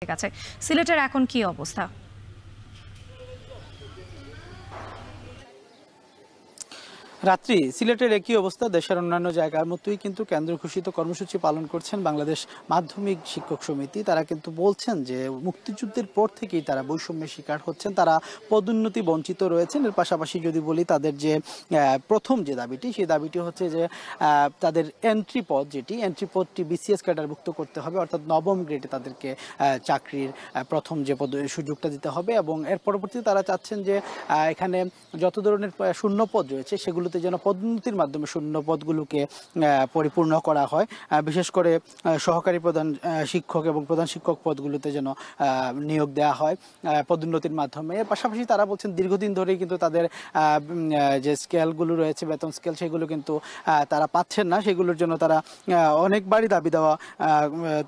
আছে। সিলেটের এখন কি অবস্থা? রাত্রি সিলেটের একই অবস্থা। দেশের অন্যান্য জায়গার মতোই কিন্তু কেন্দ্র ঘোষিত কর্মসূচি পালন করছেন বাংলাদেশ মাধ্যমিক শিক্ষক সমিতি। তারা কিন্তু বলছেন যে মুক্তিযুদ্ধের পর থেকেই তারা বৈষম্যের শিকার হচ্ছেন, তারা পদোন্নতি বঞ্চিত রয়েছেন। এর পাশাপাশি যদি বলি তাদের যে প্রথম যে দাবিটি, সেই দাবিটি হচ্ছে যে তাদের এন্ট্রি পদটি বিসিএস ক্যাডারভুক্ত করতে হবে, অর্থাৎ নবম গ্রেডে তাদেরকে চাকরির প্রথম যে সুযোগটা দিতে হবে। এবং এর পরবর্তীতে তারা চাচ্ছেন যে এখানে যত ধরনের শূন্য পদ রয়েছে সেগুলোতে যেন পদোন্নতির মাধ্যমে শূন্য পদগুলোকে পরিপূর্ণ করা হয়। বিশেষ করে সহকারী প্রধান শিক্ষক এবং প্রধান শিক্ষক পদগুলোতে যেন নিয়োগ দেওয়া হয় পদোন্নতির মাধ্যমে। এর পাশাপাশি তারা বলছেন দীর্ঘদিন ধরেই কিন্তু তাদের যে স্কেলগুলো রয়েছে, বেতন স্কেল, সেগুলো কিন্তু তারা পাচ্ছেন না। সেগুলোর জন্য তারা অনেকবারই দাবি দেওয়া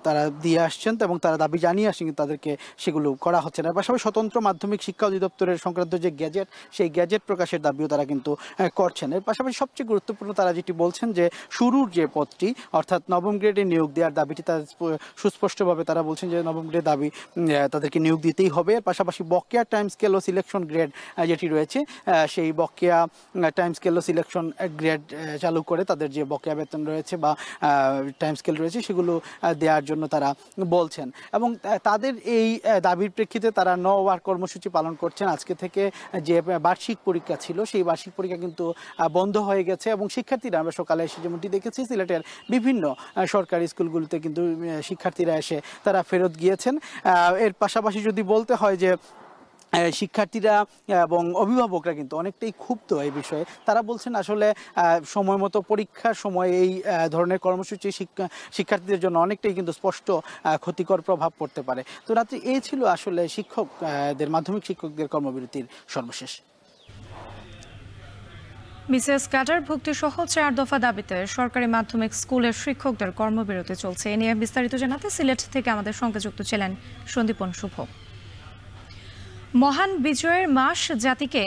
তারা দিয়ে আসছেন এবং তারা দাবি জানিয়ে আসছেন, কিন্তু তাদেরকে সেগুলো করা হচ্ছে না। পাশাপাশি স্বতন্ত্র মাধ্যমিক শিক্ষা অধিদপ্তরের সংক্রান্ত যে গ্যাজেট, সেই গ্যাজেট প্রকাশের দাবিও তারা কিন্তু করছেন। এর পাশাপাশি সবচেয়ে গুরুত্বপূর্ণ তারা যেটি বলছেন যে শুরুর যে পদটি, অর্থাৎ নবম গ্রেডে নিয়োগ দেওয়ার দাবিটি তারা সুস্পষ্টভাবে তারা বলছেন যে নবম গ্রেড দাবি তাদেরকে নিয়োগ দিতেই হবে। এর পাশাপাশি বকেয়া টাইম স্কেল ও সিলেকশন গ্রেড যেটি রয়েছে, সেই বকেয়া টাইম স্কেল ও সিলেকশন গ্রেড চালু করে তাদের যে বকেয়া বেতন রয়েছে বা টাইম স্কেল রয়েছে সেগুলো দেওয়ার জন্য তারা বলছেন। এবং তাদের এই দাবির প্রেক্ষিতে তারা 9 ওয়ার কর্মসূচি পালন করছেন। আজকে থেকে যে বার্ষিক পরীক্ষা ছিল, সেই বার্ষিক পরীক্ষা কিন্তু বন্ধ হয়ে গেছে এবং শিক্ষার্থীরা, আমরা সকালে এসে যেমনটি দেখেছি, সিলেটের বিভিন্ন সরকারি স্কুলগুলোতে কিন্তু শিক্ষার্থীরা এসে তারা ফেরত গিয়েছেন। এর পাশাপাশি যদি বলতে হয় যে শিক্ষার্থীরা এবং অভিভাবকরা কিন্তু অনেকটাই ক্ষুব্ধ এই বিষয়ে। তারা বলছেন আসলে সময় মতো পরীক্ষার সময় এই ধরনের কর্মসূচি শিক্ষার্থীদের জন্য অনেকটাই কিন্তু স্পষ্ট ক্ষতিকর প্রভাব পড়তে পারে। তো রাত্রি এই ছিল আসলে মাধ্যমিক শিক্ষকদের কর্মবিরতির সর্বশেষ। বিসিএস ক্যাডারভুক্তি সহ 4 দফা দাবিতে সরকারি মাধ্যমিক স্কুলের শিক্ষকদের কর্মবিরতি চলছে। এ নিয়ে বিস্তারিত জানাতে সিলেট থেকে আমাদের সঙ্গে যুক্ত ছিলেন সন্দীপন শুভ। মহান বিজয়ের মাস জাতিকে